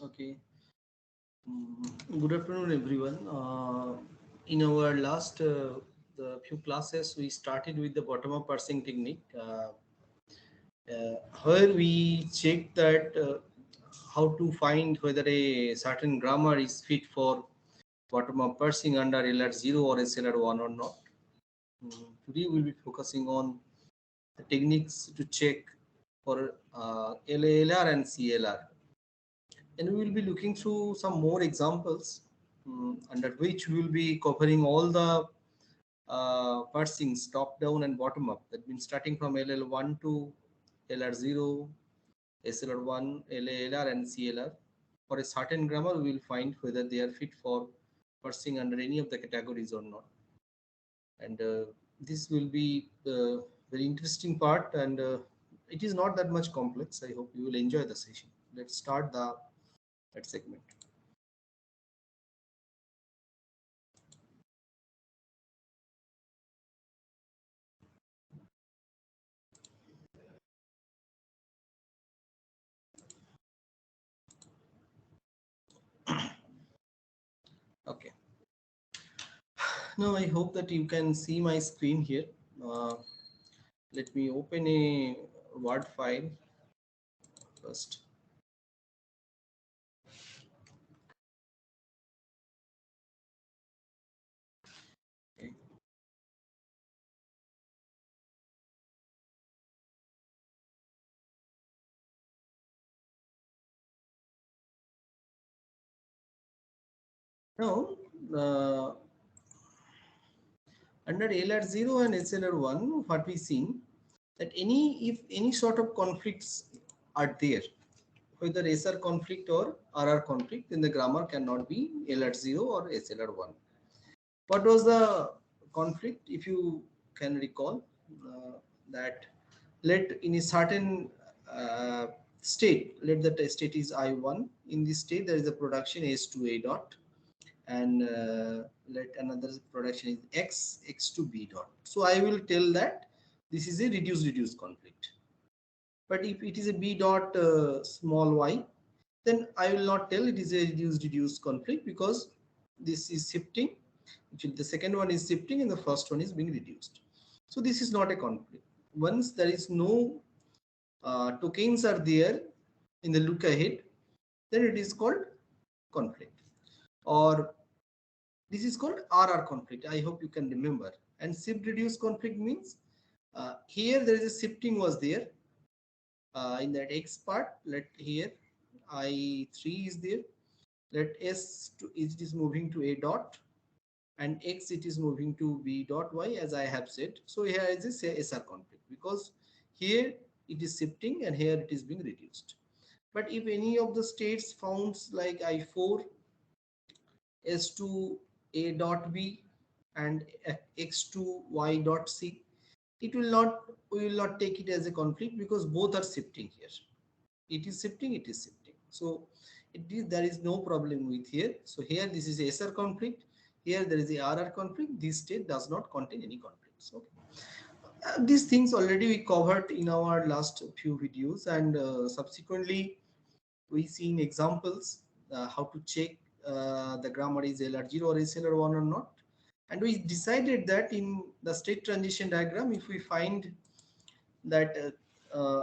Okay. Good afternoon, everyone. In our last the few classes, we started with the bottom-up parsing technique, where we check that how to find whether a certain grammar is fit for bottom-up parsing under LR0 or SLR1 or not. Today, we'll be focusing on the techniques to check for LALR and CLR. And we will be looking through some more examples under which we will be covering all the parsings top down and bottom up. That means starting from LL1 to LR0, SLR1, LALR and CLR. For a certain grammar, we will find whether they are fit for parsing under any of the categories or not. And this will be the very interesting part, and it is not that much complex. I hope you will enjoy the session. Let's start that segment. Okay. Now I hope that you can see my screen here. Uh, Let me open a Word file first. Okay. Now, uh, under LR0 and SLR1, what we seen that if any sort of conflicts are there, whether SR conflict or RR conflict, then the grammar cannot be LR0 or SLR1. What was the conflict? If you can recall, that let in a certain uh, state, let the state is I1. In this state, there is a production S2A dot, and let another production is X2 B dot. So I will tell that this is a reduce conflict. But if it is a B dot small y, then I will not tell it is a reduce conflict, because this is shifting. Actually, the second one is shifting and the first one is being reduced. So this is not a conflict. Once there is no tokens are there in the look ahead, then it is called conflict, or this is called RR conflict. I hope you can remember. And shift reduce conflict means here there is a shifting was there in that X part. Let here I3 is there. Let S to, it is moving to A dot, and X it is moving to B dot Y, as I have said. So here is a SR conflict, because here it is shifting and here it is being reduced. But if any of the states found like I4 S2 A dot B and X2 Y dot C, it will not, we will not take it as a conflict, because both are shifting here. It is shifting, it is shifting. So there is no problem with here. So here this is a SR conflict. Here there is a RR conflict. This state does not contain any conflicts. Okay. These things already we covered in our last few videos, and subsequently we seen examples how to check the grammar is LR0 or SLR1 or not. And we decided that in the state transition diagram, if we find that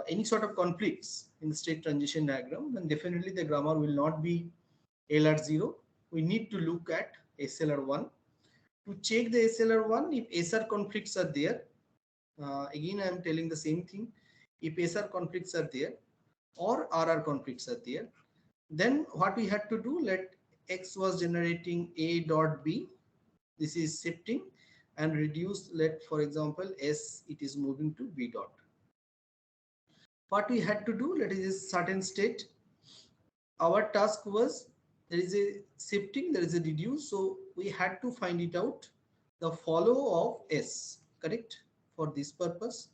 any sort of conflicts in the state transition diagram, then definitely the grammar will not be LR0. We need to look at SLR1. To check the SLR1, if SR conflicts are there, again I am telling the same thing. If SR conflicts are there or RR conflicts are there, then what we had to do, let X was generating A dot B. This is shifting and reduce, let for example S, it is moving to B dot. What we had to do, let is a certain state. Our task was, there is a shifting, there is a reduce, so we had to find it out, the follow of S, correct? For this purpose,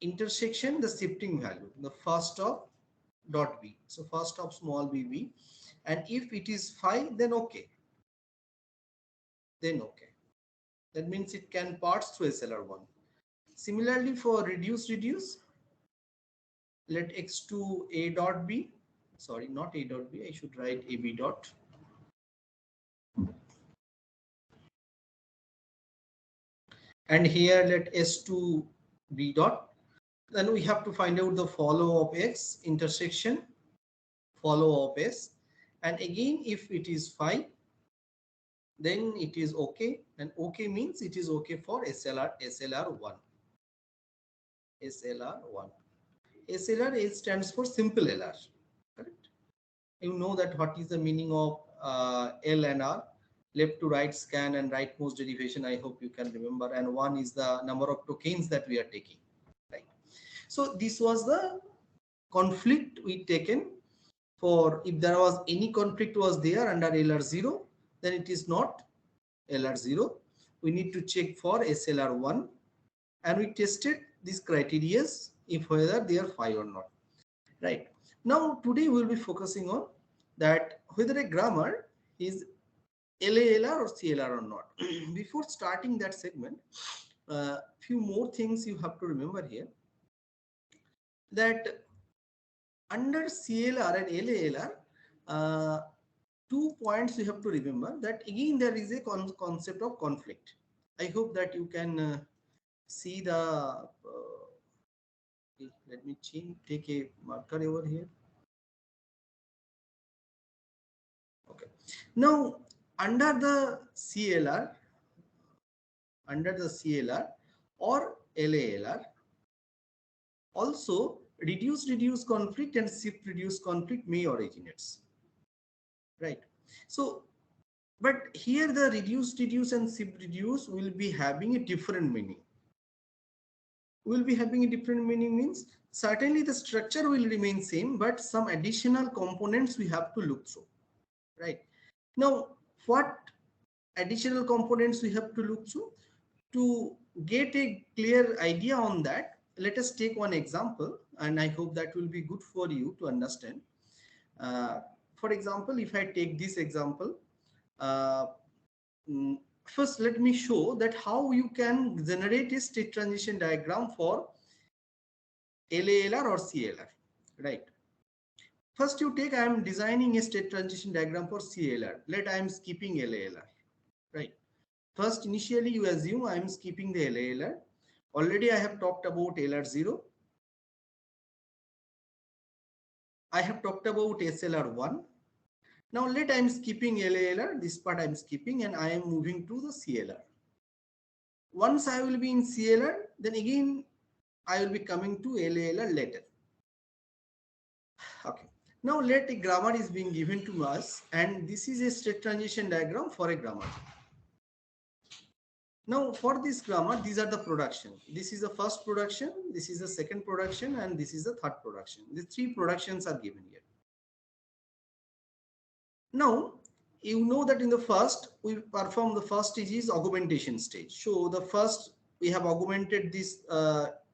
intersection the shifting value, the first of dot B, so first of small bb, and if it is 5, then okay, that means it can parse through SLR1. Similarly for reduce, let x to A dot B, sorry, not A dot B, I should write AB dot. And here let S2 B dot. Then we have to find out the follow of X intersection follow of S. And again, if it is phi, then it is okay. And okay means it is okay for SLR1. SLR1. SLR is stands for simple LR. Correct? You know that what is the meaning of L and R, left to right scan and rightmost derivation. I hope you can remember. And one is the number of tokens that we are taking. Right. So this was the conflict we taken for if there was any conflict was there under LR0, then it is not LR0. We need to check for SLR1 and we tested these criteria if whether they are phi or not. Right. Now today we will be focusing on that whether a grammar is LALR or CLR or not. Before starting that segment, few more things you have to remember here, that under CLR and LALR, 2 points you have to remember, that again there is a concept of conflict. I hope that you can see the let me take a marker over here. Okay. Now under the CLR or LALR, also reduce conflict and shift reduce conflict may originates. Right. So but here the reduce and shift reduce will be having a different meaning. Will be having a different meaning means certainly the structure will remain same, but some additional components we have to look through. Right. Now what additional components we have to look through? To get a clear idea on that, let us take one example, and I hope that will be good for you to understand. For example, if I take this example, uh, first let me show that how you can generate a state transition diagram for LALR or CLR. Right. First you take, I am designing a state transition diagram for CLR. Let I am skipping LALR. Right. First, initially you assume I am skipping the LALR. Already I have talked about LR0. I have talked about SLR1. Now let I am skipping LALR. This part I am skipping and I am moving to the CLR. Once I will be in CLR, then again I will be coming to LALR later. Okay. Now let a grammar is being given to us, and this is a state transition diagram for a grammar. Now for this grammar, these are the production. This is the first production, this is the second production, and this is the third production. The three productions are given here. Now you know that in the first, we perform the first stage is augmentation stage. So the first we have augmented this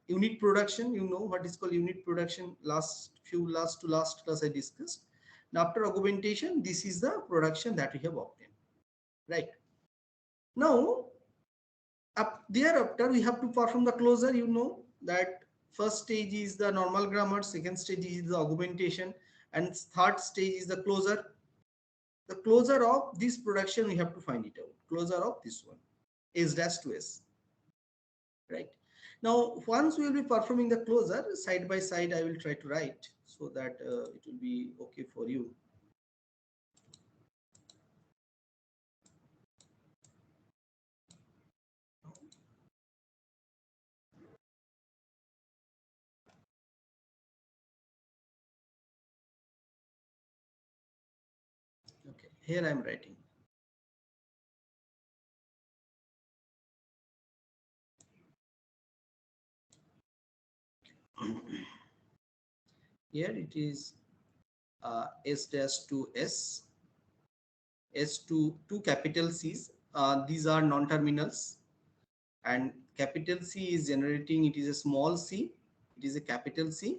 unit production. You know what is called unit production. Last class I discussed. Now after augmentation, this is the production that we have obtained. Right. Now up thereafter we have to perform the closure. You know that first stage is the normal grammar, second stage is the augmentation, and third stage is the closure. The closure of this production we have to find it out. Closure of this one, S dash to S. Right. Now once we will be performing the closure side by side, I will try to write so that it will be okay for you. Okay, here I am writing. Here it is S dash to S, S to two capital C's. These are non-terminals, and capital C is generating, it is a small c, it is a capital C,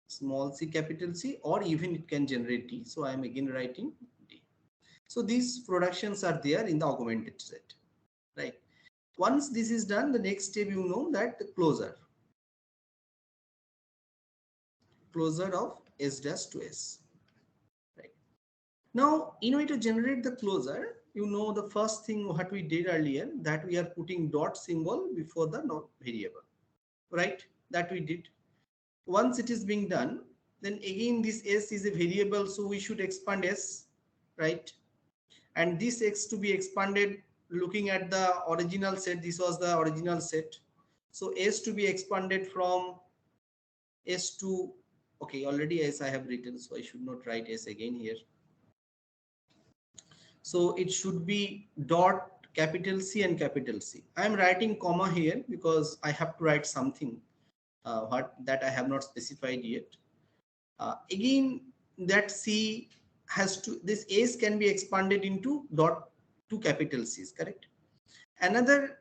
small c, capital C, or even it can generate D. So I am again writing D. So these productions are there in the augmented set. Right. Once this is done, the next step you know that the closure of S dash to S. Right. Now, in order to generate the closure, you know the first thing what we did earlier, that we are putting dot symbol before the not variable. Right? That we did. Once it is being done, then again this S is a variable, so we should expand S, right? And this X to be expanded, looking at the original set, this was the original set. So S to be expanded from S to, okay, already S I have written, so I should not write S again here. So it should be dot capital C and capital C. I am writing comma here because I have to write something what that I have not specified yet. Again, that C has to, this S can be expanded into dot two capital C's, correct? Another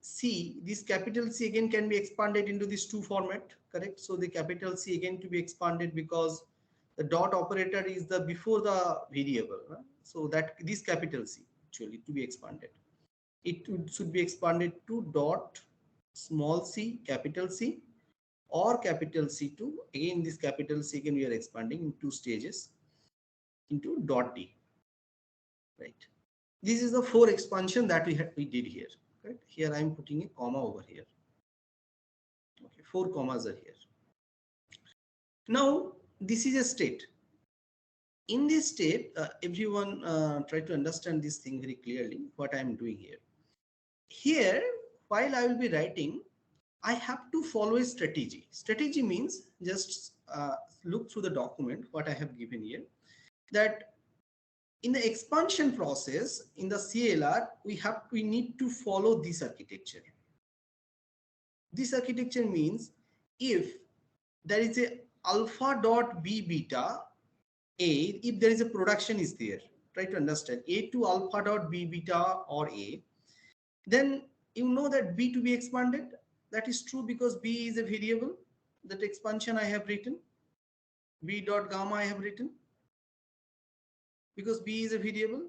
C, this capital C again can be expanded into this two format, correct? So the capital C again to be expanded because the dot operator is the before the variable, right? So that this capital C actually to be expanded. It should be expanded to dot small c capital C or capital C2. Again, this capital C again we are expanding in two stages into dot D, right? This is the four expansion that we did here, right? Here I am putting a comma over here. Okay, four commas are here. Now this is a state. In this state, everyone try to understand this thing very clearly. What I am doing here. Here, while I will be writing, I have to follow a strategy. Strategy means just look through the document what I have given here. That in the expansion process in the CLR, we need to follow this architecture. This architecture means if there is a alpha dot b beta a, if there is a production is there, try to understand a to alpha dot b beta or a, then you know that b to be expanded. That is true because b is a variable. That expansion I have written, b dot gamma I have written, because b is a variable.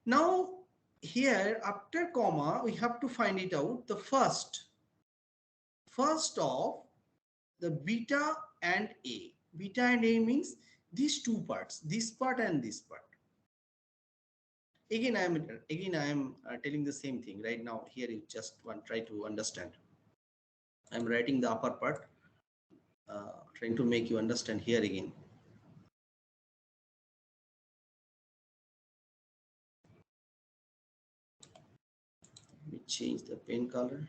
Now here after comma we have to find it out, the first of the beta and a. Beta and a means these two parts, this part and this part. Again I am telling the same thing right now. Here you just try to understand. I am writing the upper part, trying to make you understand here again. Let me change the pen color.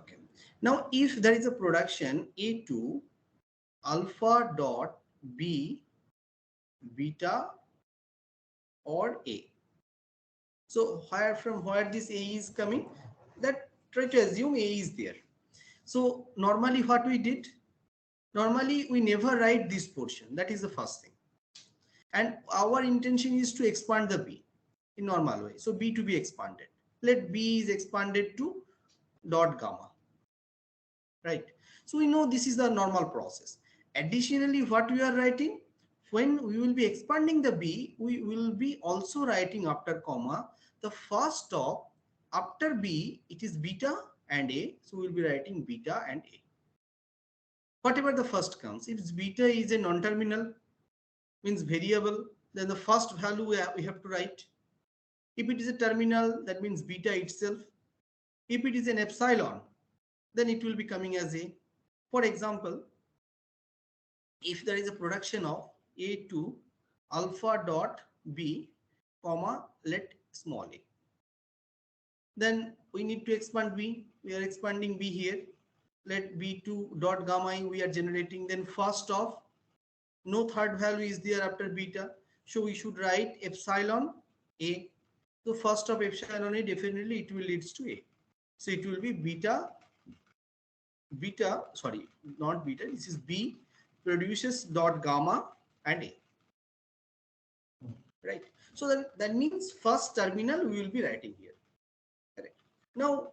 Okay. Now, if there is a production A2 alpha dot B beta or A. So from where this A is coming, that try to assume A is there. So normally what we did, normally we never write this portion. That is the first thing. And our intention is to expand the B in normal way. So B to be expanded. Let B is expanded to dot gamma, right? So we know this is the normal process. Additionally, what we are writing, when we will be expanding the B, we will be also writing after comma the first stop after B, it is beta and A. So we will be writing beta and A. Whatever the first comes, if beta is a non-terminal, means variable, then the first value we have to write. If it is a terminal, that means beta itself. If it is an epsilon, then it will be coming as A. For example, if there is a production of A2 alpha dot B, comma, let small a, then we need to expand B. We are expanding B here. Let B2 dot gamma we are generating. Then first of, no third value is there after beta. So we should write epsilon A. So first of epsilon A, definitely it will leads to A. So it will be beta, sorry, not beta, this is B produces dot gamma and A. Right. So that means first terminal we will be writing here. Correct. Now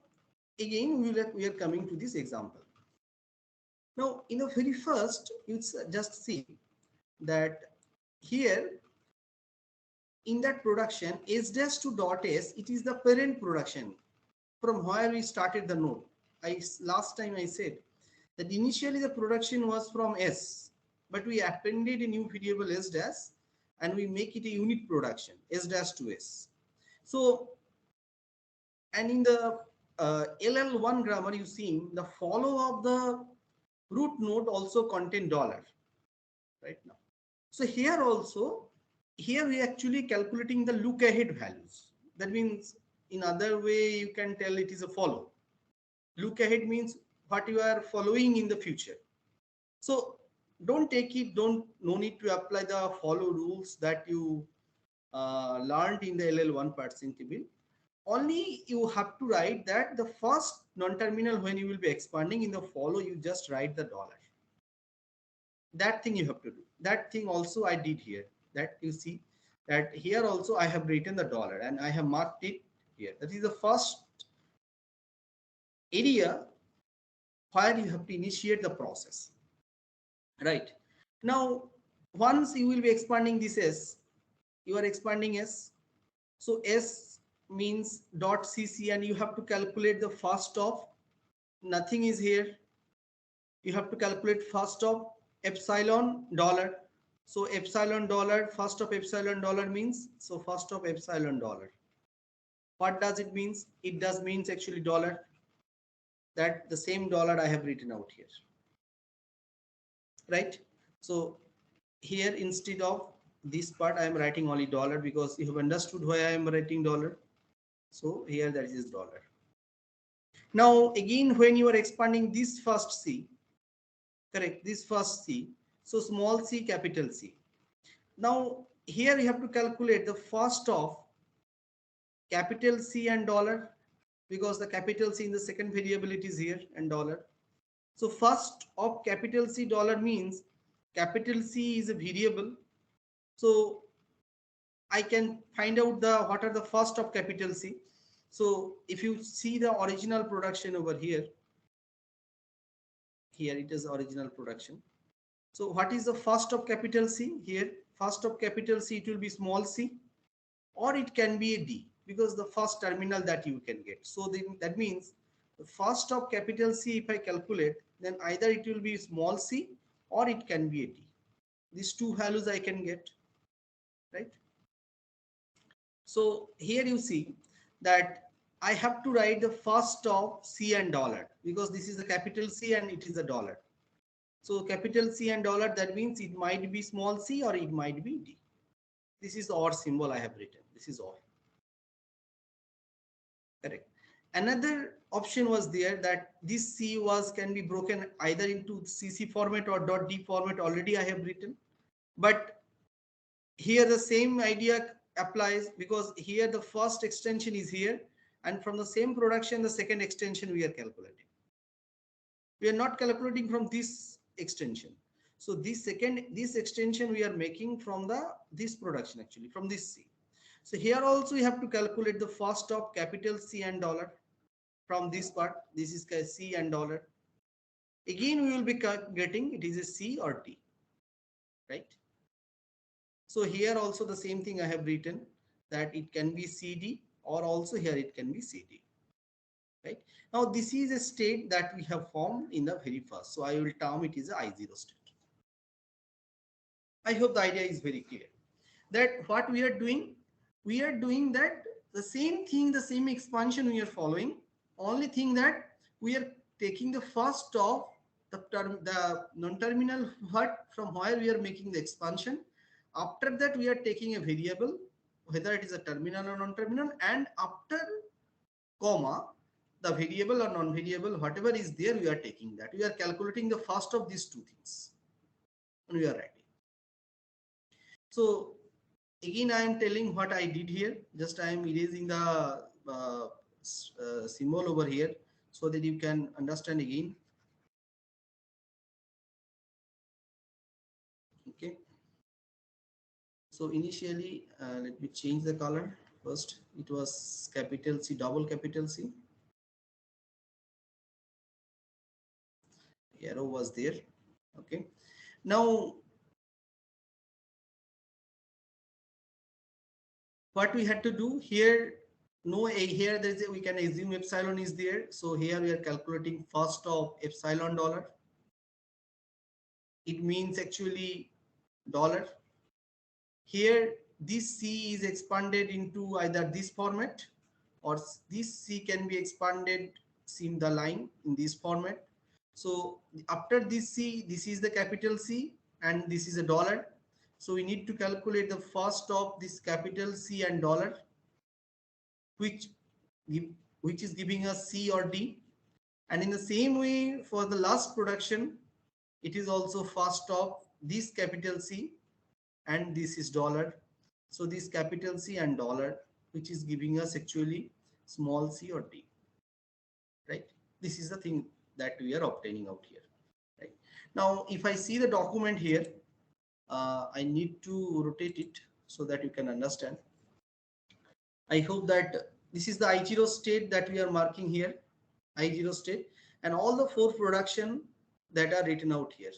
again we are coming to this example. Now in the very first, you just see that here in that production S dash to dot S, it is the parent production from where we started the node. Last time I said That initially the production was from S, but we appended a new variable S dash and we make it a unit production S dash to S. So, and in the LL1 grammar, you see the follow of the root node also contain dollar right now. So here also, here we actually calculating the look ahead values. That means in other way you can tell it is a follow. Look ahead means what you are following in the future. So don't take it, no need to apply the follow rules that you learned in the LL1 parsing table. Only you have to write that the first non-terminal when you will be expanding in the follow, you just write the dollar. That thing you have to do. That thing also I did here. That you see that here also I have written the dollar and I have marked it here. That is the first area where you have to initiate the process. Right. Now, once you will be expanding this S, you are expanding S. So S means dot CC and you have to calculate the first of, nothing is here. You have to calculate first of epsilon dollar. So epsilon dollar, first of epsilon dollar means, so first of epsilon dollar. What does it means? It does means actually dollar. That the same dollar I have written out here. Right? So here instead of this part I am writing only dollar because you have understood why I am writing dollar. So here that is dollar. Now again when you are expanding this first C, correct, this first C, so small c capital C. Now here you have to calculate the first of capital C and dollar because the capital C in the second variable it is here and dollar. So first of capital C dollar means capital C is a variable. So I can find out the what are the first of capital C. So if you see the original production over here, here it is original production. So what is the first of capital C? Here first of capital C it will be small c or it can be a D because the first terminal that you can get. So then that means the first of capital C if I calculate then either it will be small c or it can be a D. These two values I can get, right? So here you see that I have to write the first of C and dollar because this is the capital C and it is a dollar. So capital C and dollar, that means it might be small c or it might be D. This is the OR symbol I have written. This is OR. Correct. Another option was there that this C was can be broken either into CC format or .D format. Already I have written, but here the same idea applies because here the first extension is here and from the same production the second extension we are calculating. We are not calculating from this extension. So this extension we are making from this production actually from this C. So here also you have to calculate the first of capital C and dollar from this part. This is C and dollar. Again we will be getting it is a C or D, right? So here also the same thing I have written that it can be CD or also here it can be CD. Right. Now this is a state that we have formed in the very first. So I will term it is a I0 state. I hope the idea is very clear. That what we are doing that the same thing, the same expansion we are following. Only thing that we are taking the first of the non-terminal what from where we are making the expansion. After that we are taking a variable whether it is a terminal or non-terminal and after comma the variable or non-variable whatever is there we are taking that. We are calculating the first of these two things and we are writing. So again I am telling what I did here. Just I am erasing the symbol over here so that you can understand again. Okay. So initially let me change the color. First it was capital C, double capital C. Arrow was there. Okay. Now what we had to do here, no a here we can assume epsilon is there. So here we are calculating first of epsilon dollar. it means actually dollar. Here this C is expanded into either this format, or this C can be expanded, seem the line in this format. So after this C, this is the capital C and this is a dollar. So we need to calculate the first of this capital C and dollar, which give, which is giving us C or D. And in the same way for the last production, it is also first of this capital C and this is dollar. So this capital C and dollar, which is giving us actually small c or d, right? This is the thing that we are obtaining out here, right? Now, if I see the document here, I need to rotate it so that you can understand. I hope that this is the I0 state that we are marking here, I0 state, and all the 4 production that are written out here.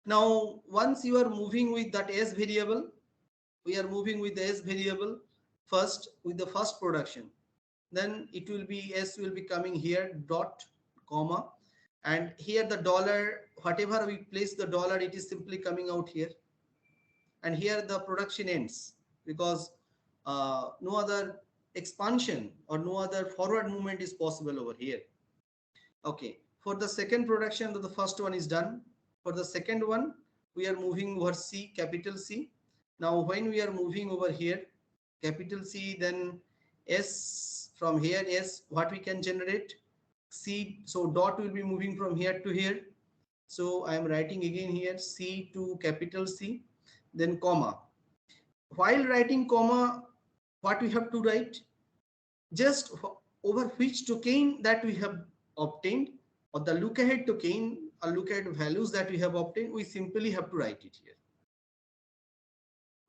Now, once you are moving with that S variable, we are moving with the S variable first with the first production. Then it will be S will be coming here, dot, comma, and here the dollar, whatever we place the dollar, it is simply coming out here. And here the production ends because no other expansion or no other forward movement is possible over here. Okay, for the second production, the first one is done. For the second one, we are moving over C, capital C. Now, when we are moving over here, capital C, then S, from here, S, what we can generate? C, so dot will be moving from here to here. So I am writing again here C to capital C, then comma. While writing comma, what we have to write? Just over which token that we have obtained, or the look ahead token or look ahead values that we have obtained, we simply have to write it here.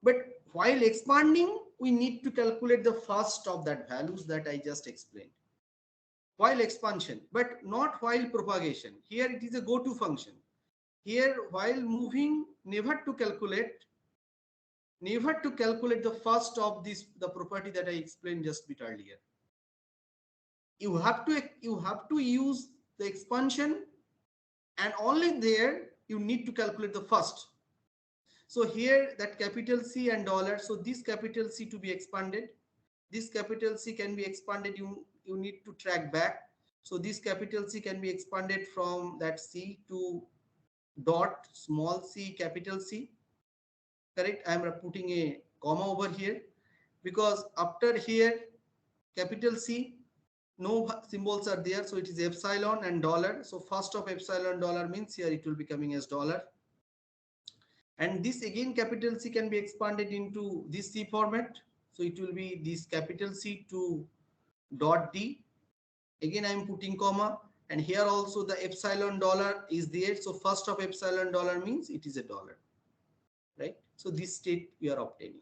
But while expanding, we need to calculate the first of that values that I just explained. While expansion, but not while propagation. Here it is a go-to function. Here while moving, never to calculate the first of this, the property that I explained just a bit earlier. You have to use the expansion, and only there you need to calculate the first. So here that capital C and dollar, so this capital C to be expanded, this capital C can be expanded, you need to track back. So this capital C can be expanded from that C to dot small c capital C, correct? I am putting a comma over here because after here capital C, no symbols are there, so it is epsilon and dollar. So first of epsilon dollar means here it will be coming as dollar. And this again capital C can be expanded into this C format. So it will be this capital C to dot D. Again I am putting comma, and here also the epsilon dollar is there. So first of epsilon dollar means it is a dollar, right? So this state we are obtaining.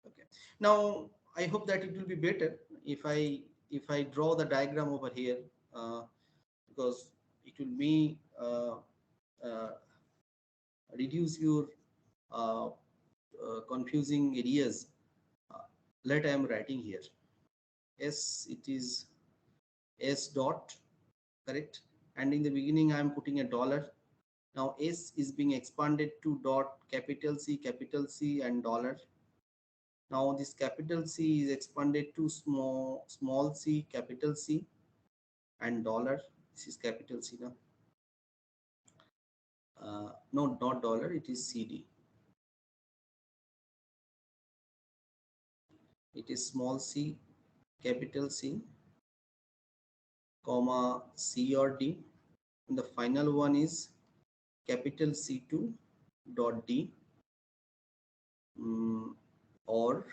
Okay. Now I hope that it will be better if I draw the diagram over here, because it will be uh, reduce your confusing areas. Let I am writing here S, it is S dot, correct, and in the beginning I am putting a dollar. Now S is being expanded to dot capital C and dollar. Now this capital C is expanded to small c capital C and dollar. This is capital C now. No, not dollar, it is CD. It is small c capital C, comma C or D. And the final one is capital C2 dot D, or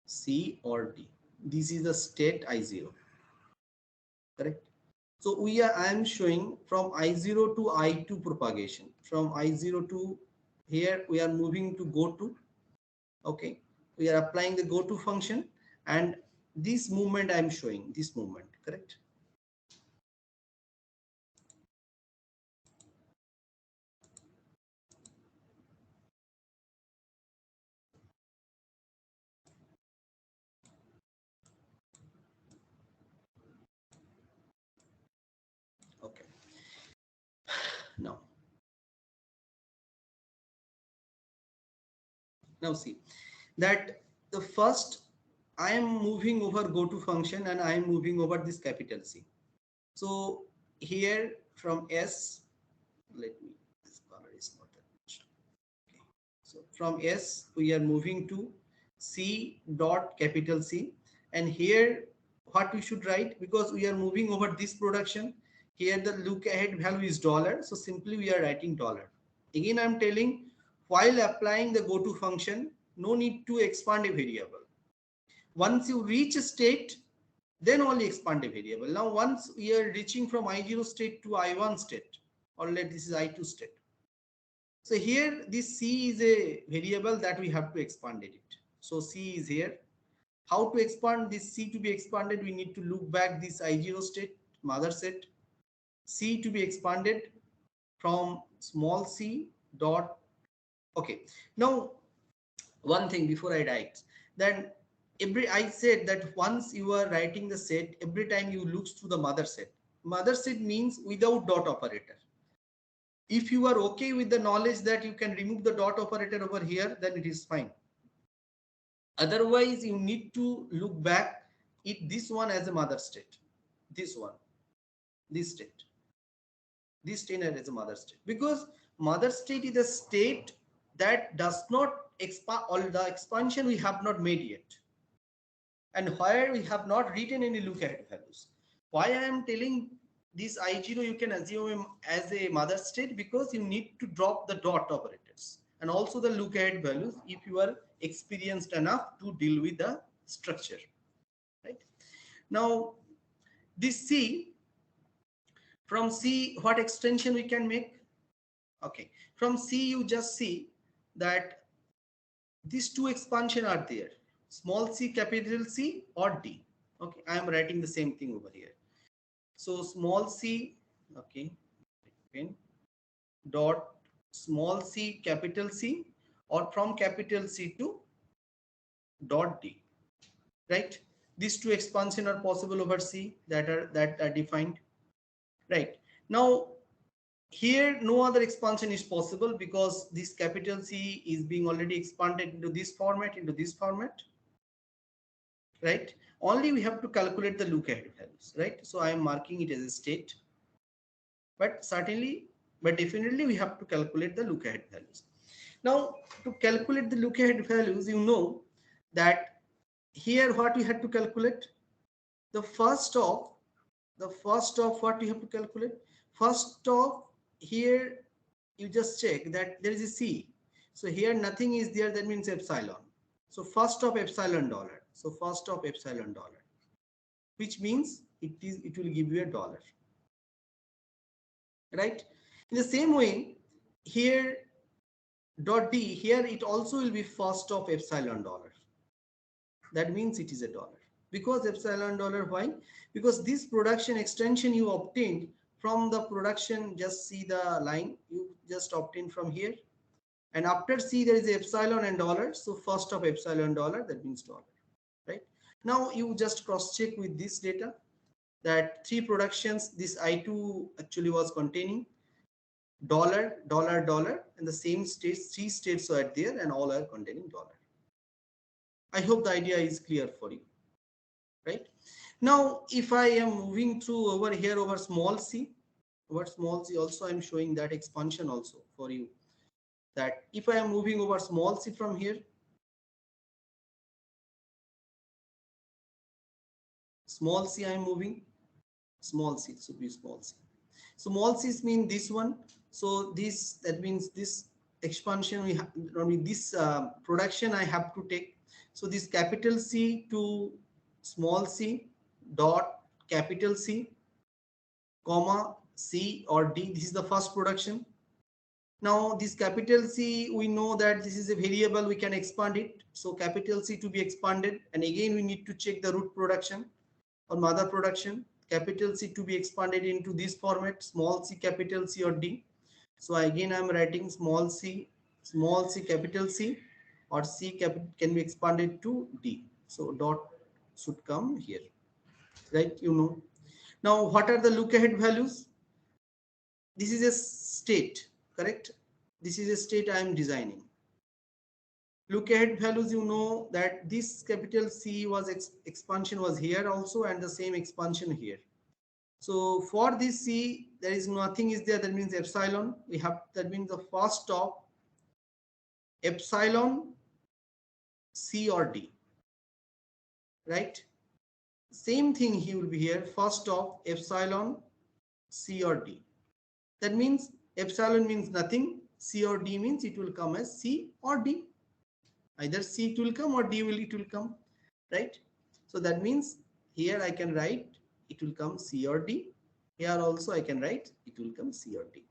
C or D. This is the state I0, correct? So I am showing from I0 to I2 propagation. From I0 to here we are moving to go to. Okay, we are applying the go to function, and this movement I am showing, this movement, correct? Now, now see that the first I am moving over go to function and I am moving over this capital C. So here from S, let me, this color is not that much. Okay. So from S, we are moving to C dot capital C. And here, what we should write, because we are moving over this production, here the look ahead value is dollar. So simply we are writing dollar. Again, I'm telling, while applying the go to function, no need to expand a variable. Once you reach a state, then only expand a variable. Now, once we are reaching from I0 state to I1 state, or let this is I2 state. So here this C is a variable that we have to expand it. So C is here. How to expand this C to be expanded? We need to look back this I0 state, mother set. C to be expanded from small c dot. Okay. Now, one thing before I write, then I said that once you are writing the set, every time you look through the mother set. Mother set means without dot operator. If you are okay with the knowledge that you can remove the dot operator over here, then it is fine. Otherwise, you need to look back it this one as a mother state. This one, this state. This state as a mother state. Because mother state is a state that does not expand, all the expansion we have not made yet. And where we have not written any look ahead values. Why I am telling this I0 you can assume as a mother state, because you need to drop the dot operators and also the look ahead values if you are experienced enough to deal with the structure. Right now, this C, from C, what extension we can make? Okay, from C you just see that these two expansion are there, small c, capital C or D. Okay, I am writing the same thing over here. So small c, okay, dot small c, capital C, or from capital C to dot D, right? These two expansion are possible over C that are defined, right? Now, here no other expansion is possible because this capital C is being already expanded into this format, right? Only we have to calculate the look ahead values, right? So I am marking it as a state, but definitely we have to calculate the look ahead values. Now, to calculate the look ahead values, you know that here what we had to calculate, the first of what we have to calculate, first of here you just check that there is a C. So here nothing is there, that means epsilon. So first of epsilon dollar. So first of epsilon dollar, which means it will give you a dollar. Right? In the same way, here dot D, here it also will be first of epsilon dollar. That means it is a dollar. Because epsilon dollar, why? Because this production extension you obtained from the production, just see the line, you just obtained from here. And after C, there is a epsilon and dollar. So first of epsilon dollar, that means dollar, right? Now you just cross check with this data that three productions, this I2 actually was containing dollar, dollar, dollar, and the same states, three states are there and all are containing dollar. I hope the idea is clear for you, right? Now, if I am moving through over here over small c, also I'm showing that expansion also for you. That if I am moving over small c from here, small c I am moving, small c should be small c. Small c's mean this one. So this, that means this expansion we have, I mean this production I have to take. So this capital C to small c dot capital C, comma C or D. This is the first production. Now this capital C, we know that this is a variable, we can expand it. So capital C to be expanded, and again we need to check the root production or mother production. Capital C to be expanded into this format, small c, capital C or D. So again I'm writing small c, capital C, or C can be expanded to D. So dot should come here, right? You know. Now what are the look ahead values? This is a state, correct? This is a state I am designing. Look ahead values, you know that this capital C was expansion was here also, and the same expansion here. So for this C, there is nothing is there. That means epsilon. We have, that means the first of epsilon C or D, right? Same thing he will be here. First of epsilon C or D. That means epsilon means nothing. C or D means it will come as C or D. Either C it will come or D will it will come, right? So that means here I can write it will come C or D. Here also I can write it will come C or D.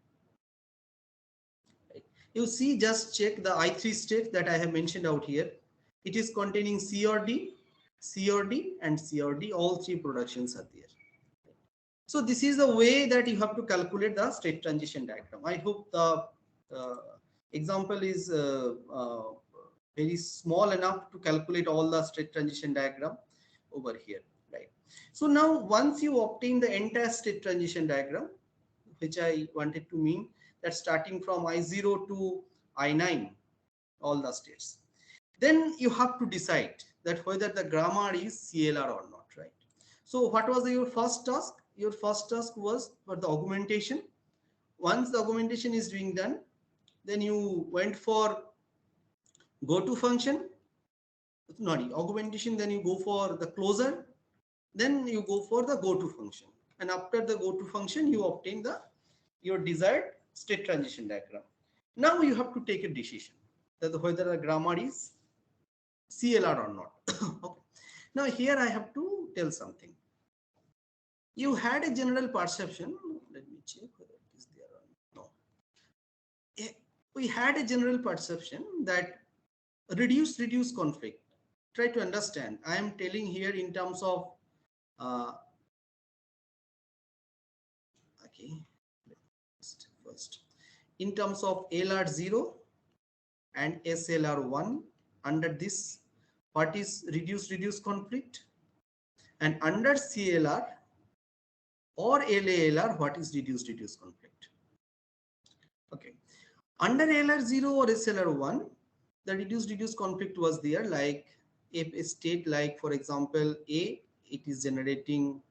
Right? You see, just check the I3 state that I have mentioned out here. It is containing C or D, C or D, and C or D. All three productions are there. So this is the way that you have to calculate the state transition diagram. I hope the example is very small enough to calculate all the state transition diagram over here, right? So now once you obtain the entire state transition diagram, which I wanted to mean that starting from I0 to I9, all the states, then you have to decide that whether the grammar is CLR or not, right? So what was your first task? Your first task was for the augmentation. Once the augmentation is being done, then you went for go to function, not augmentation, then you go for the closure, then you go for the go to function, and after the go to function you obtain the your desired state transition diagram. Now you have to take a decision that whether the grammar is CLR or not. Okay. Now here I have to tell something. You had a general perception. Let me check whether it is there or no. We had a general perception that reduce conflict. Try to understand. I am telling here in terms of okay. First, in terms of LR0 and SLR1, under this, what is reduce conflict, and under CLR or LALR, what is reduce conflict. Okay, under LR0 or SLR1, the reduce conflict was there, like if a state like for example A, it is generating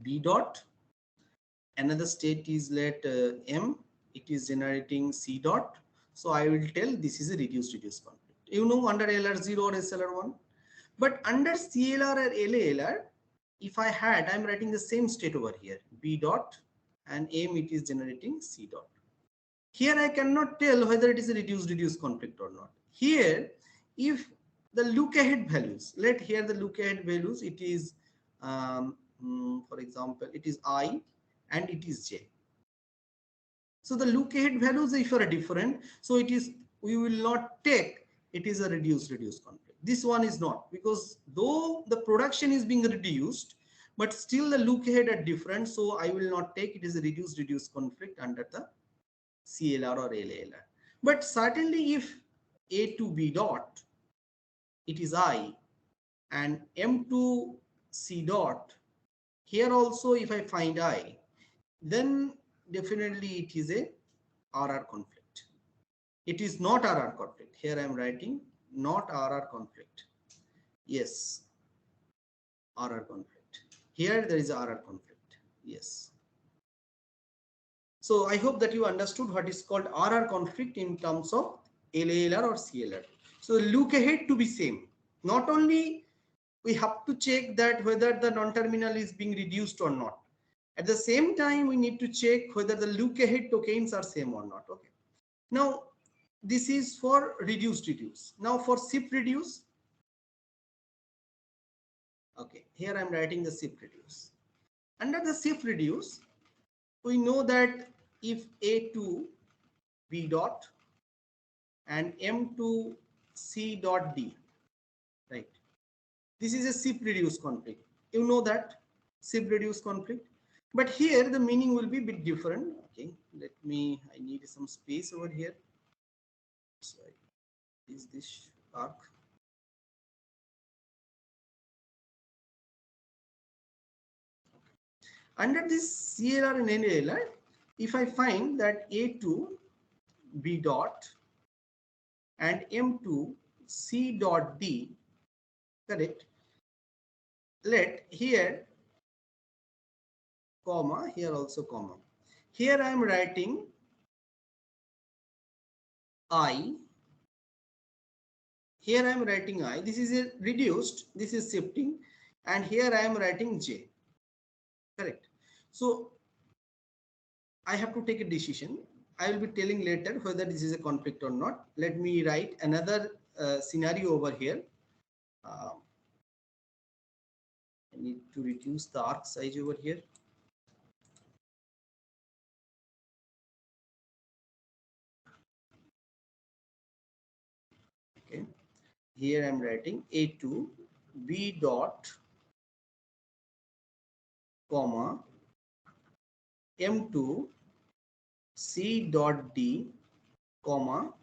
B dot, another state is let M, it is generating C dot. So I will tell this is a reduce conflict. You know, under LR0 or SLR1, but under CLR or LALR, if I had, I'm writing the same state over here, B dot, and M it is generating C dot. Here I cannot tell whether it is a reduce conflict or not. Here, if the look ahead values, let here the look ahead values, it is, for example, it is I and it is J. So the look ahead values, if are different, so it is, we will not take it is a reduce conflict. This one is not, because though the production is being reduced, but still the look ahead are different. So I will not take it is a reduce conflict under the CLR or LALR. But certainly if A to B dot, it is I, and M to C dot, here also if I find I, then definitely it is a RR conflict. It is not RR conflict. Here I am writing not RR conflict. Yes, RR conflict. Here there is RR conflict. Yes. So I hope that you understood what is called RR conflict in terms of LALR or CLR. So look ahead to be same. Not only we have to check that whether the non-terminal is being reduced or not. At the same time, we need to check whether the look ahead tokens are same or not. Okay. Now this is for reduce. Now for shift reduce. Okay. Here I am writing the shift reduce. Under the shift reduce, we know that if A to B dot and M to C dot D, right? This is a shift reduce conflict. You know that shift reduce conflict, but here the meaning will be a bit different. Okay, let me, I need some space over here. So is this arc? Under this CLR and NLR, If I find that A2 B dot and M2 C dot D, correct? Let here comma, here also comma. Here I am writing I. Here I am writing I. This is a reduced. This is shifting, and here I am writing J. Correct. So I have to take a decision. I will be telling later whether this is a conflict or not. Let me write another scenario over here. I need to reduce the arc size over here. Okay. Here I am writing A2 B dot comma M2 C dot D comma.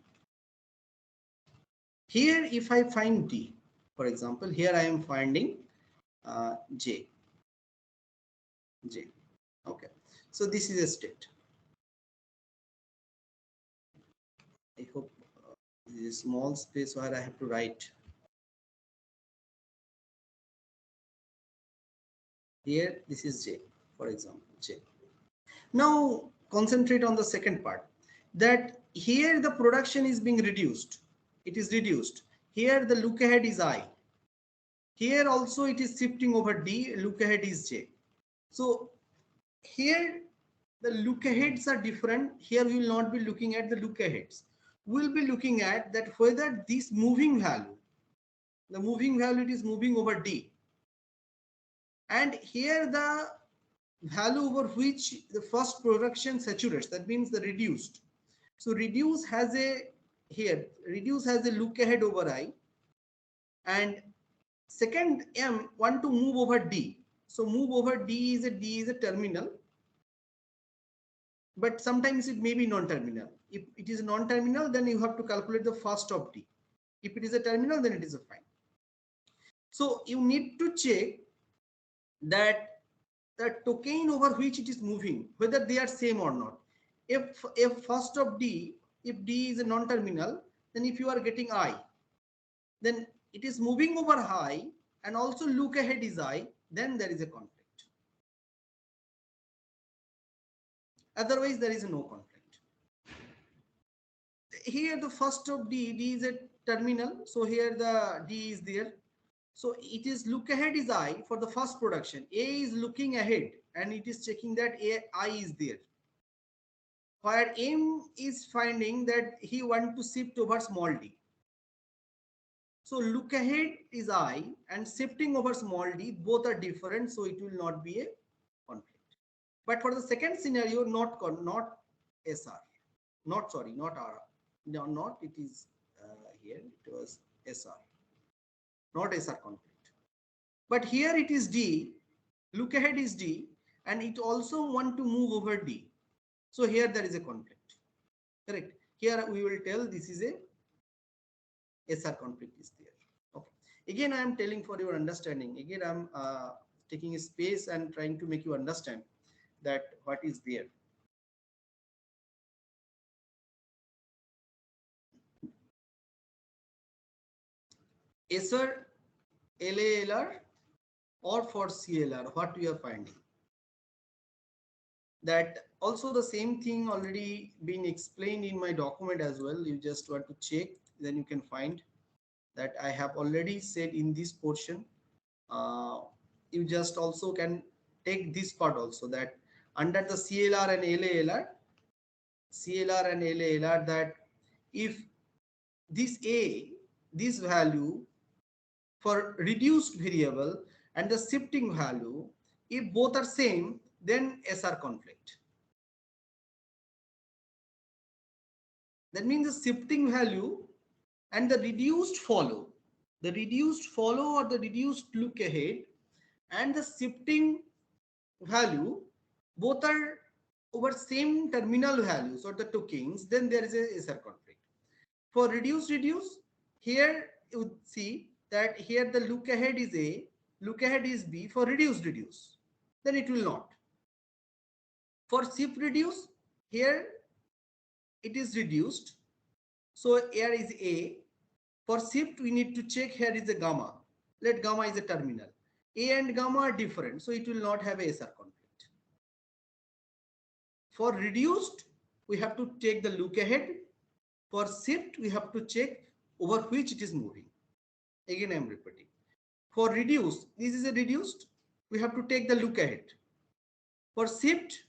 Here if I find D, for example, here I am finding J. Okay. So this is a state. I hope this is a small space where I have to write. Here this is J, for example, J. Now concentrate on the second part, that here the production is being reduced. It is reduced. Here the look ahead is I. Here also it is shifting over D, look ahead is J. So here the look aheads are different. Here we will not be looking at the look aheads. We will be looking at that whether this moving value, the moving value, it is moving over D. And here the value over which the first production saturates, that means the reduced. So reduce has a, here reduce has a look ahead over I, and second M want to move over D. So move over D is a terminal, but sometimes it may be non-terminal. If it is non-terminal, then you have to calculate the first of D. If it is a terminal, then it is a fine. So you need to check that the token over which it is moving, whether they are same or not. If first of D, if D is a non-terminal, then if you are getting I, then it is moving over I and also look ahead is I, then there is a conflict. Otherwise, there is no conflict. Here the first of D is a terminal, so here the D is there. So it is look ahead is I for the first production. A is looking ahead and it is checking that I is there. Where M is finding that he want to shift over small d. So look ahead is I and shifting over small d, both are different, so it will not be a conflict. But for the second scenario, not SR, not sorry, not R, no, not it is here, it was SR, not SR conflict. But here it is D, look ahead is D, and it also want to move over D. So here there is a conflict. Correct. Here we will tell this is a SR conflict is there. Okay. Again, I am telling for your understanding. Again, I am taking a space and trying to make you understand that what is there. SR, LALR, or for CLR, what we are finding. That also the same thing already been explained in my document as well. You just want to check, then you can find that I have already said in this portion. You just also can take this part also, that under the CLR and LALR, that if this value for reduced variable and the shifting value, if both are same, then SR conflict. That means the shifting value and the reduced follow or the reduced look ahead and the shifting value, both are over same terminal values or the tokens, then there is a SR conflict. For reduce, here you would see that here the look ahead is A, look ahead is B. For reduce, then it will not. For shift reduce, Here it is reduced. So here is A. For shift, we need to check here is a gamma. Let gamma is a terminal. A and gamma are different, so it will not have a SR conflict. For reduced, we have to take the look ahead. For shift, we have to check over which it is moving. Again, I am repeating. For reduced, this is a reduced. We have to take the look ahead. For shift,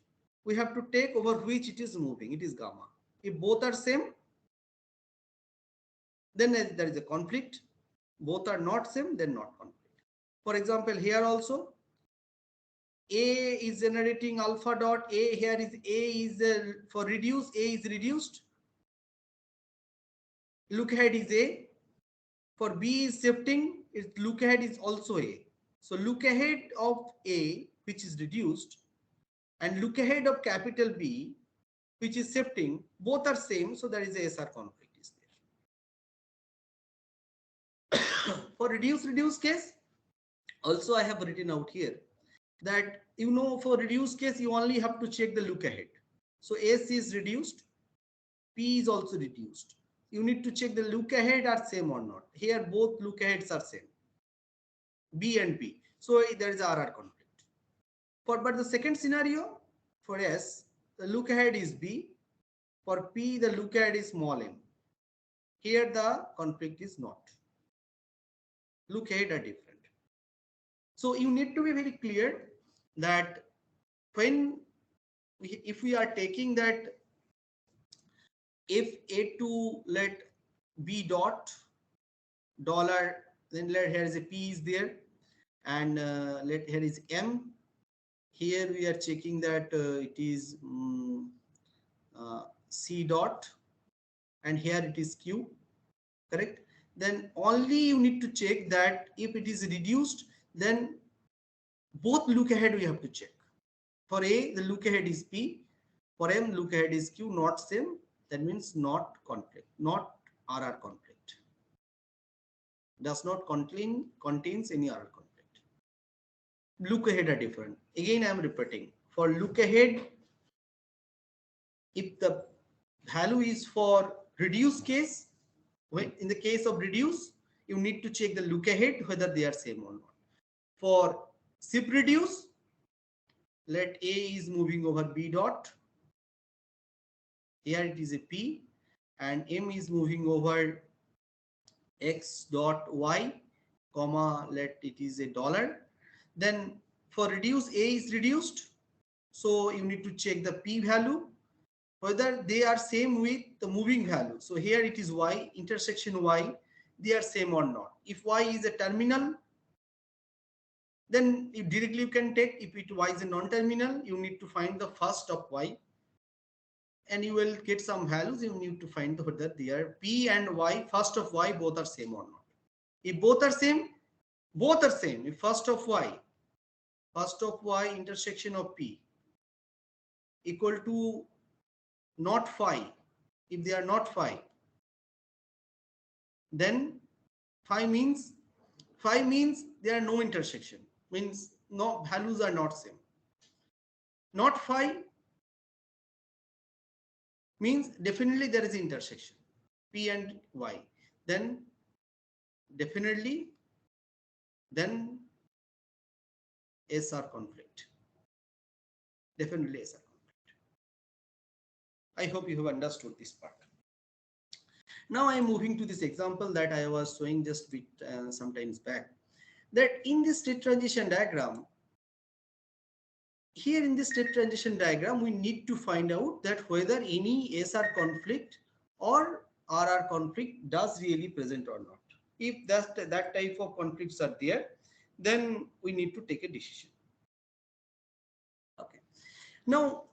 we have to take over which it is moving. It is gamma. If both are same, then there is a conflict. Both are not same, then not conflict. For example, here also A is generating alpha dot A. Here is A is for reduce. A is reduced. Look ahead is A. For B is shifting. Its look ahead is also A. So look ahead of A, which is reduced, and look ahead of capital B, which is shifting, both are same. So there is a SR conflict is there. For reduce case, also I have written out here that, for reduce case, you only have to check the look ahead. So S is reduced, P is also reduced. You need to check the look ahead are same or not. Here both look aheads are same, B and P. So there is RR conflict. But the second scenario, for S, the look ahead is B. For P, the look ahead is small m. Here the conflict is not. Look ahead are different. So you need to be very clear that if we are taking that, if A2 let B dot dollar, then here is a P is there, and let here is M. Here we are checking that it is C dot, and here it is Q, correct? Then only you need to check that if it is reduced, then both look ahead we have to check. For A, the look ahead is P. For M, look ahead is Q, not same. That means not conflict, not RR conflict. Does not contains any RR conflict. Look ahead are different. Again, I am repeating. For look ahead, if the value is for reduce case, in the case of reduce, you need to check the look ahead whether they are same or not. For shift reduce, let A is moving over B dot. Here it is a P, and M is moving over X dot Y, comma, let it is a dollar. Then for reduce, A is reduced. So you need to check the P value, whether they are same with the moving value. So here it is Y, intersection Y, they are same or not. If Y is a terminal, then you can take, if it Y is a non-terminal, you need to find the first of Y, and you will get some values. You need to find whether they are P and Y, first of Y, both are same or not. If both are same, both are same. If first of Y intersection of P equal to not phi, if they are not phi, then phi means there are no intersection, means no values are not same. Not phi means definitely there is intersection, P and Y, then definitely then SR conflict, definitely SR conflict. I hope you have understood this part. Now I am moving to this example that I was showing just bit sometimes back, that in this state transition diagram, here in this state transition diagram, we need to find out that whether any SR conflict or RR conflict does really present or not. If that type of conflicts are there, then we need to take a decision. Okay. Now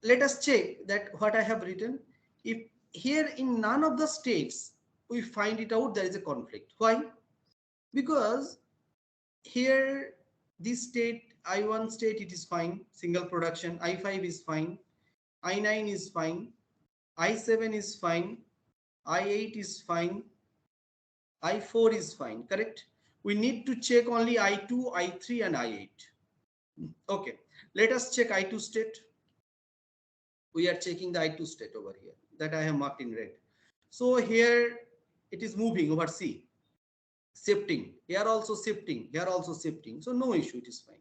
let us check that what I have written. If here in none of the states we find it out there is a conflict. Why? Because here this state, I1 state, it is fine, single production. I5 is fine, I9 is fine, I7 is fine, I8 is fine, I4 is fine, correct? We need to check only I2, I3 and I8. Okay, let us check I2 state. We are checking the I2 state over here that I have marked in red. So here it is moving over C, shifting. Here also shifting. Here also shifting. So no issue, it is fine.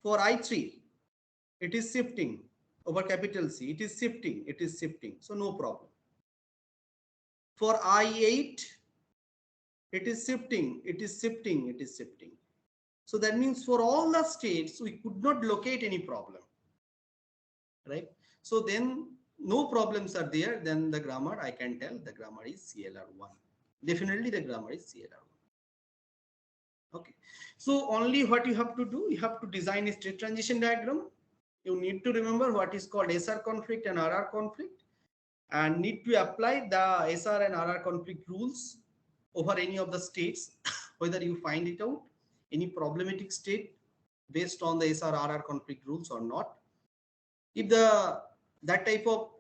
For I3, it is shifting over capital C. It is shifting. It is shifting. So no problem. For I8, it is shifting. It is shifting. It is shifting. So that means for all the states, we could not locate any problem, right? So then no problems are there. Then the grammar, I can tell the grammar is CLR1. Definitely the grammar is CLR1. Okay. So only what you have to do, you have to design a state transition diagram. You need to remember what is called SR conflict and RR conflict, and need to apply the SR and RR conflict rules over any of the states, whether you find it out, any problematic state based on the SR/RR conflict rules or not. If that type of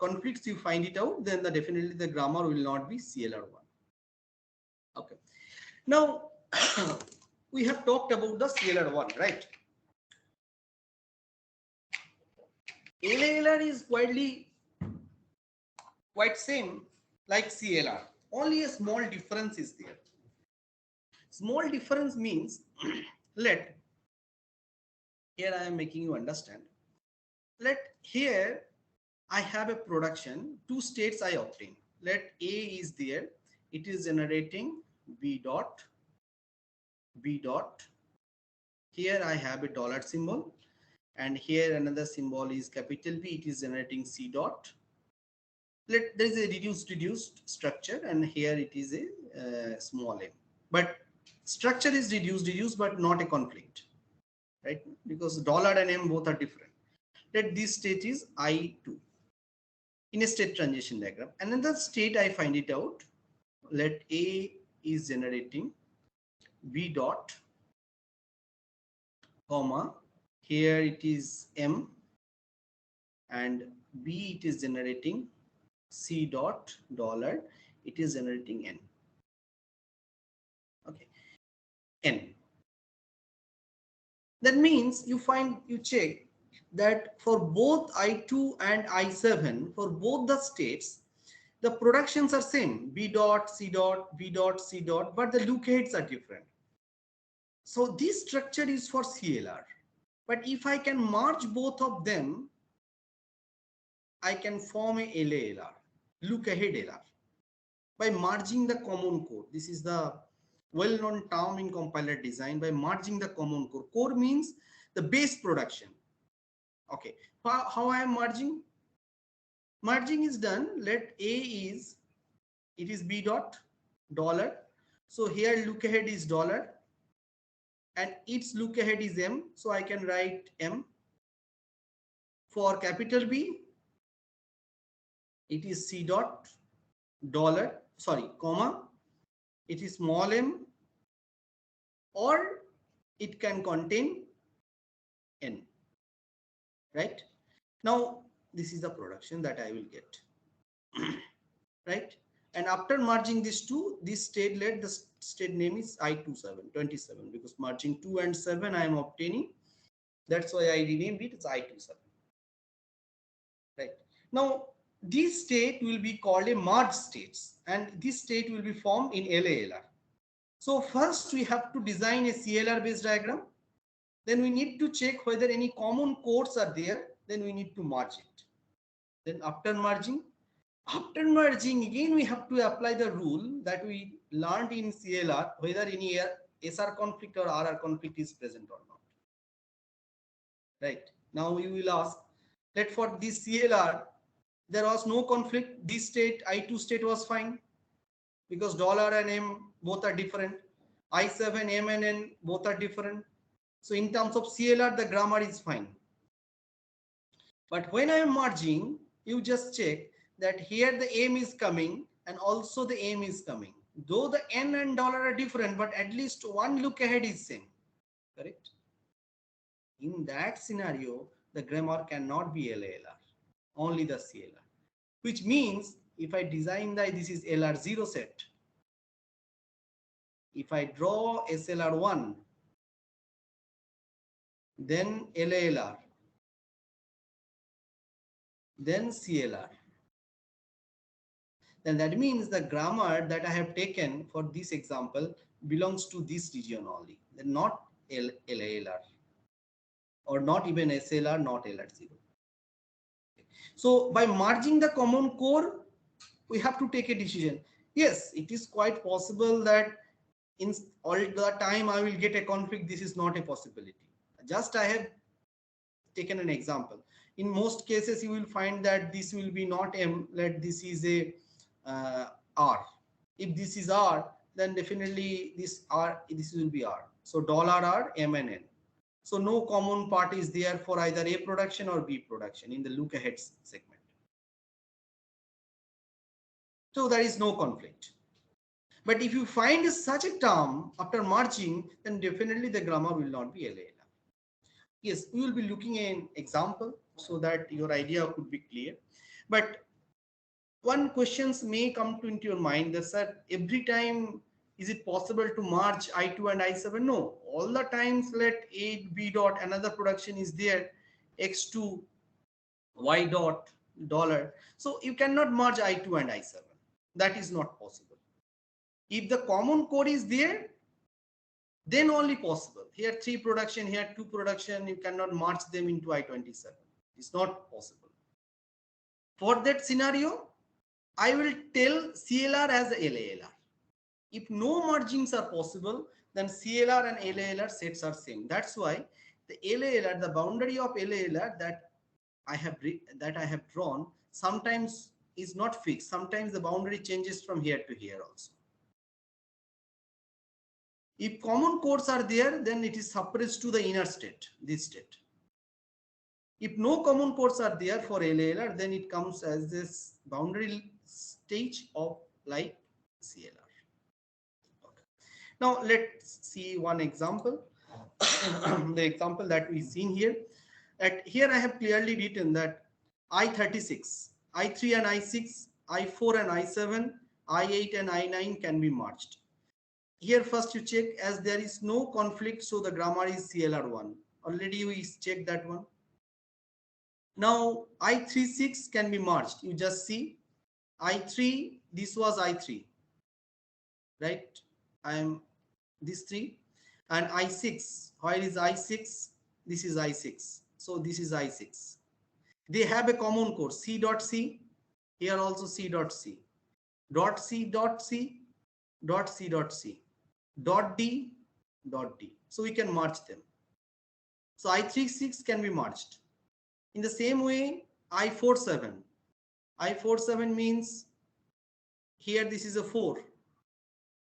conflicts you find it out, then definitely the grammar will not be CLR1. Okay. Now we have talked about the CLR1, right? LALR is quite same like CLR. Only a small difference is there. Small difference means let here I am making you understand. Let here I have a production, two states I obtain. Let A is there, it is generating B dot, B dot. Here I have a dollar symbol, and here another symbol is capital B, it is generating C dot. There is a reduced structure, and here it is a small m. But structure is reduced, but not a conflict, right? Because dollar and m both are different. Let this state is I2 in a state transition diagram. Another state I find it out. Let A is generating B dot, comma, here it is M, and B it is generating C dot dollar, it is generating N. Okay, N. That means you check that for both I2 and I7, for both the states, the productions are same, B dot, C dot, B dot, C dot, but the lookheads are different. So this structure is for CLR. But if I can merge both of them, I can form a LALR, look ahead LR, by merging the common core. This is the well-known term in compiler design, by merging the common core. Core means the base production. Okay, how I am merging? Merging is done. Let A is, it is B dot dollar. So here look ahead is dollar, and its look ahead is M. So I can write M. For capital B, it is C dot dollar, sorry, comma, it is small m, or it can contain N, right? Now, this is the production that I will get, right? And after merging these two, this state, let the state name is I27, because merging 2 and 7 I am obtaining. That's why I renamed it as I27, right? Now, this state will be called a merge states, and this state will be formed in LALR. So first we have to design a CLR based diagram. Then we need to check whether any common cores are there. Then we need to merge it. Then after merging again we have to apply the rule that we learned in CLR, whether any SR conflict or RR conflict is present or not. Right. Now you will ask that for this CLR, there was no conflict. This state, I2 state was fine, because dollar and M both are different. I7, M and N both are different. So in terms of CLR, the grammar is fine. But when I am merging, you just check that here the M is coming and also the M is coming. Though the N and dollar are different, but at least one look ahead is same. Correct? In that scenario, the grammar cannot be LALR, only the CLR. Which means if I design this is LR0 set. If I draw SLR1, then LALR, then CLR. Then that means the grammar that I have taken for this example belongs to this region only, then not LALR, or not even SLR, not LR0. So by merging the common core, we have to take a decision. Yes, it is quite possible that in all the time I will get a conflict. This is not a possibility. Just I have taken an example. In most cases, you will find that this will be not M, let this is a R. If this is R, then definitely this R, this will be R. So $R, M and N. So no common part is there for either A production or B production in the look ahead segment. So there is no conflict. But if you find such a term after merging, then definitely the grammar will not be LALR. Yes, we will be looking at an example so that your idea could be clear. But one questions may come into your mind that, sir, every time is it possible to merge I2 and I7? No, all the times let A, B dot, another production is there, X2, Y dot, dollar. So you cannot merge I2 and I7. That is not possible. If the common core is there, then only possible. Here 3 production, here 2 production, you cannot merge them into I27. It's not possible. For that scenario, I will tell CLR as LALR. If no mergings are possible, then CLR and LALR sets are same. That's why the LALR, the boundary of LALR that I have drawn, sometimes is not fixed. Sometimes the boundary changes from here to here also. If common cores are there, then it is suppressed to the inner state, this state. If no common cores are there for LALR, then it comes as this boundary stage of like CLR. Okay. Now let's see one example. The example that we've seen here. Here I have clearly written that I36, I3 and I6, I4 and I7, I8 and I9 can be merged. Here first you check as there is no conflict, so the grammar is CLR1. Already we checked that one. Now I36 can be merged. You just see I3, this was I3, right? I am this 3, and I6, where is I6? This is I6. So this is I6. They have a common core, C dot C, here also C dot C, dot C dot C, dot C dot C, dot D, dot D. So we can merge them. So I36 can be merged. In the same way, I47. I47 means here this is a 4.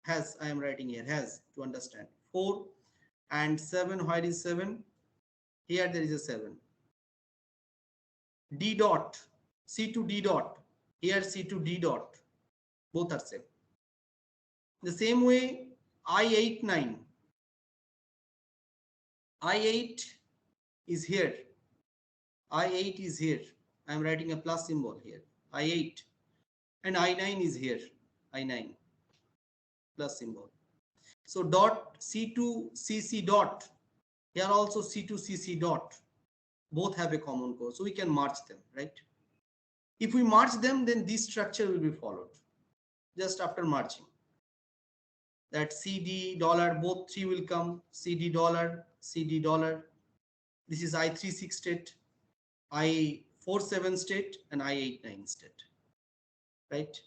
Has, I am writing here, has, to understand. 4 and 7, where is 7? Here there is a 7. D dot, C to D dot, here C to D dot, both are same. The same way, I89. I8 is here. I8 is here. I am writing a plus symbol here. I8. And I9 is here. I9. Plus symbol. So dot C2 CC dot. Here also C2 CC dot. Both have a common core. So we can merge them, right? If we merge them, then this structure will be followed. Just after merging. That CD dollar, both 3 will come. CD dollar, CD dollar. This is I36 state, I47 state, and I89 state, right?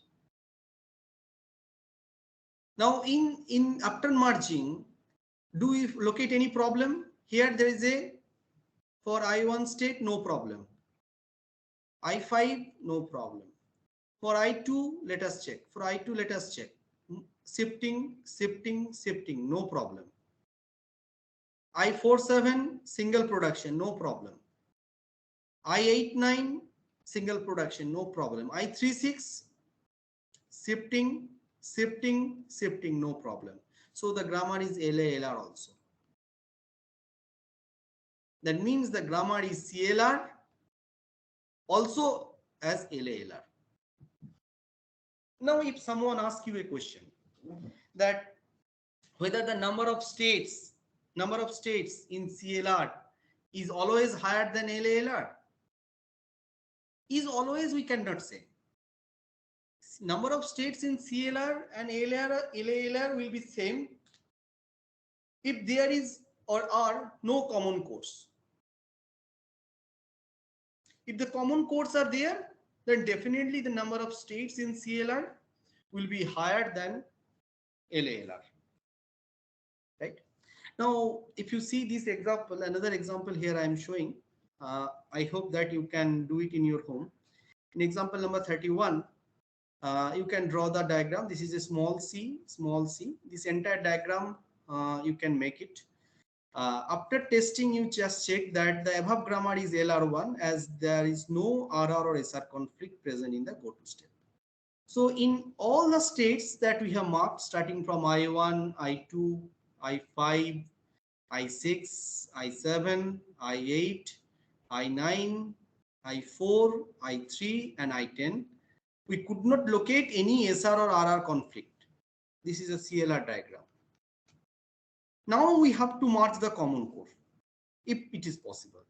Now in after merging, do we locate any problem? Here there is a, for I1 state, no problem. I5, no problem. For I2, let us check. For I2, let us check. Shifting, shifting, shifting, no problem. I47, single production, no problem. I89, single production, no problem. I36, shifting, shifting, shifting, no problem. So the grammar is LALR also. That means the grammar is CLR also as LALR. Now if someone asks you a question that whether the number of states in CLR is always higher than LALR, is always we cannot say. Number of states in CLR and LALR will be same if there is or are no common codes. If the common codes are there, then definitely the number of states in CLR will be higher than LALR. Right? Now, if you see this example, another example here I am showing, I hope that you can do it in your home. In example number 31, you can draw the diagram. This is a small c, small c. This entire diagram, you can make it. After testing, you just check that the above grammar is LR1 as there is no RR or SR conflict present in the go to step. So in all the states that we have marked, starting from I1, I2, I5, I6, I7, I8, I9, I4, I3, and I10, we could not locate any SR or RR conflict. This is a CLR diagram. Now we have to mark the common core, if it is possible.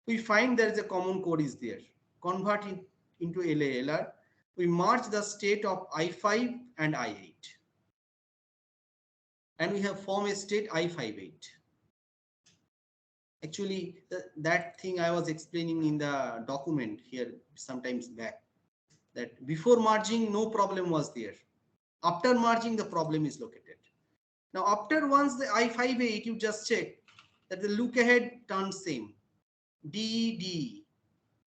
We find there is a common core is there. Convert it into LALR. We march the state of I5 and I8. And we have formed a state I58. Actually, that thing I was explaining in the document here sometimes back, that before merging, no problem was there. After merging, the problem is located. Now, after once the I58, you just check that the look ahead turns same. D.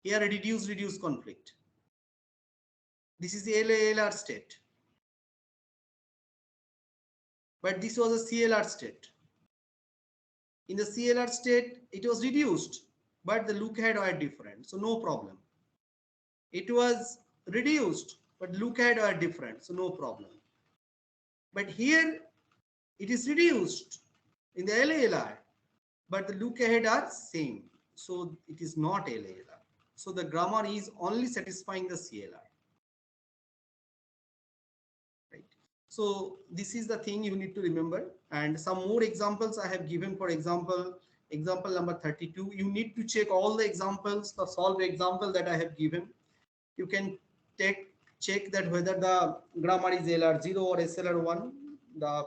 Here a reduce conflict. This is the LALR state. But this was a CLR state. In the CLR state, it was reduced, but the look ahead were different. So no problem. It was reduced, but look ahead were different. So no problem. But here it is reduced in the LALR, but the look ahead are same. So it is not LALR. So the grammar is only satisfying the CLR. Right. So this is the thing you need to remember. And some more examples I have given. For example, example number 32. You need to check all the examples, the solved example that I have given. You can check that whether the grammar is LR0 or SLR1. The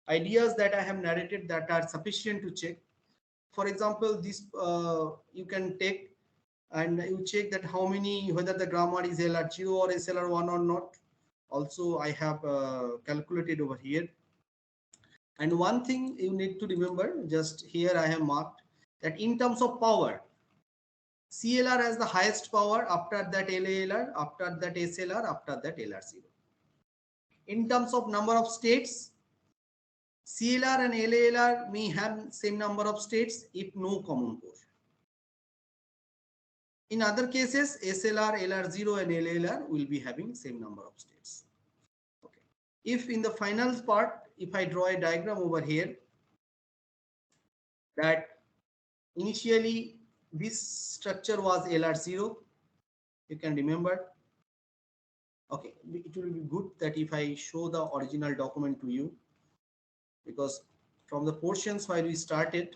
ideas that I have narrated that are sufficient to check. For example, this you can take and you check that how many, whether the grammar is LR0 or SLR1 or not. Also, I have calculated over here. And one thing you need to remember, just here I have marked that in terms of power, CLR has the highest power, after that LALR, after that SLR, after that LR0. In terms of number of states, CLR and LALR may have same number of states if no common core. In other cases, SLR, LR0 and LALR will be having same number of states. Okay. If in the final part, if I draw a diagram over here, that initially this structure was LR0, you can remember. Okay, it will be good that if I show the original document to you, because from the portions where we started,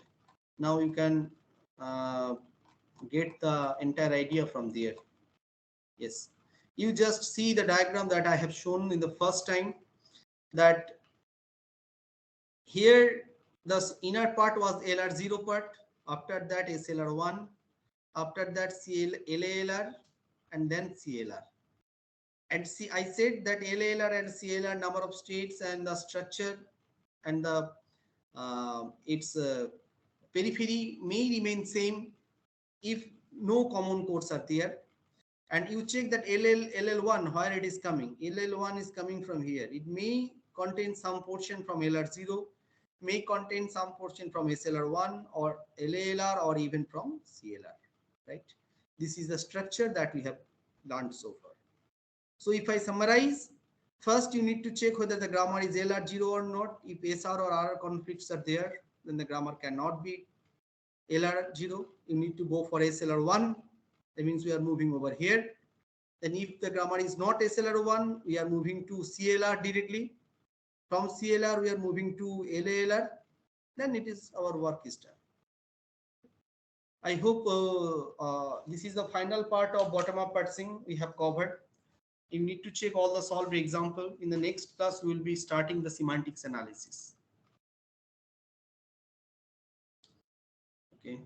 now you can get the entire idea from there. Yes, you just see the diagram that I have shown in the first time, that here the inner part was LR0 part, after that SLR1, after that LALR, and then CLR. And see, I said that LALR and CLR number of states and the structure and the its periphery may remain same if no common codes are there. And you check that LL1 where it is coming. LL1 is coming from here. It may contain some portion from LR0, may contain some portion from SLR1 or LALR or even from CLR. Right? This is the structure that we have learned so far. So if I summarize, first you need to check whether the grammar is LR0 or not. If SR or RR conflicts are there, then the grammar cannot be LR0. You need to go for SLR1. That means we are moving over here. Then if the grammar is not SLR1, we are moving to CLR directly. From CLR, we are moving to LALR. Then it is our work is done. I hope this is the final part of bottom-up parsing we have covered. You need to check all the solved example. In the next class, we will be starting the semantics analysis. Okay.